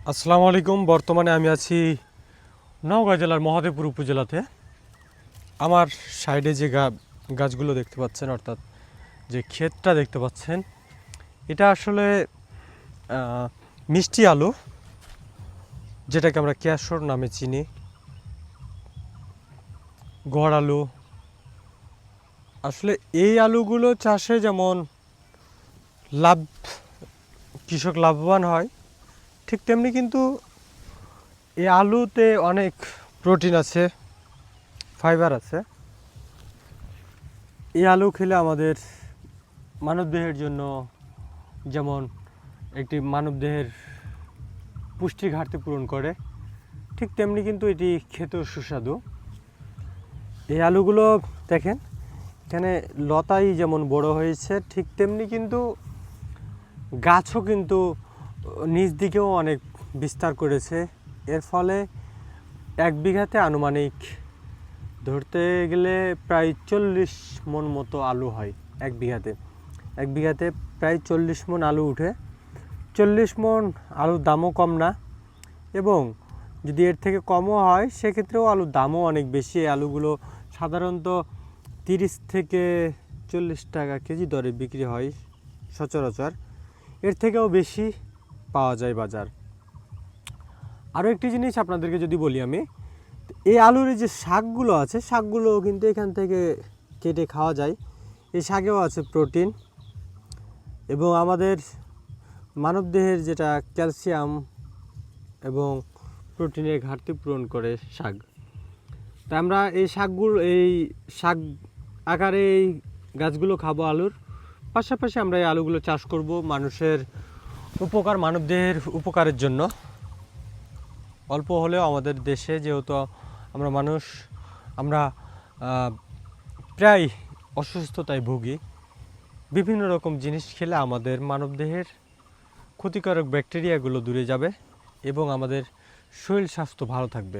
আসসালামু আলাইকুম। বর্তমানে আমি আছি নওগাঁ জেলার মহাদেবপুর উপজেলাতে। আমার সাইডে যে গাছগুলো দেখতে পাচ্ছেন, অর্থাৎ যে ক্ষেতটা দেখতে পাচ্ছেন, এটা আসলে মিষ্টি আলু, যেটাকে আমরা কেশর নামে চিনি। গড় আলু, আসলে এই আলুগুলো চাষে যেমন লাভ, কৃষক লাভবান হয়, ঠিক তেমনি কিন্তু এই আলুতে অনেক প্রোটিন আছে, ফাইবার আছে। এই আলু খেলে আমাদের মানবদেহের জন্য যেমন একটি মানবদেহের পুষ্টি ঘাটতি পূরণ করে, ঠিক তেমনি কিন্তু এটি খেতেও সুস্বাদু। এই আলুগুলো দেখেন, এখানে লতাই যেমন বড় হয়েছে, ঠিক তেমনি কিন্তু গাছও কিন্তু নিচ দিকেও অনেক বিস্তার করেছে। এর ফলে এক বিঘাতে আনুমানিক ধরতে গেলে প্রায় 40 মণ মতো আলু হয় এক বিঘাতে প্রায় 40 মণ আলু উঠে। 40 মণ আলুর দামও কম না, এবং যদি এর থেকে কমও হয় সেক্ষেত্রেও আলুর দামও অনেক বেশি। এই আলুগুলো সাধারণত 30 থেকে 40 টাকা কেজি দরে বিক্রি হয় সচরাচর, এর থেকেও বেশি পাওয়া যায় বাজার। আরও একটি জিনিস আপনাদেরকে যদি বলি, আমি এই আলুর যে শাকগুলো আছে, শাকগুলো কিন্তু এখান থেকে কেটে খাওয়া যায়। এই শাকেও আছে প্রোটিন, এবং আমাদের মানবদেহের যেটা ক্যালসিয়াম এবং প্রোটিনের ঘাটতি পূরণ করে শাক। তা আমরা এই শাক আকারে এই গাছগুলো খাবো আলুর পাশাপাশি। আমরা এই আলুগুলো চাষ করব মানুষের উপকার, মানবদেহের উপকারের জন্য। অল্প হলেও আমাদের দেশে যেহেতু আমরা মানুষ, আমরা প্রায় অসুস্থতায় ভুগি। বিভিন্ন রকম জিনিস খেলে আমাদের মানবদেহের ক্ষতিকারক ব্যাকটেরিয়াগুলো দূরে যাবে এবং আমাদের শরীর স্বাস্থ্য ভালো থাকবে।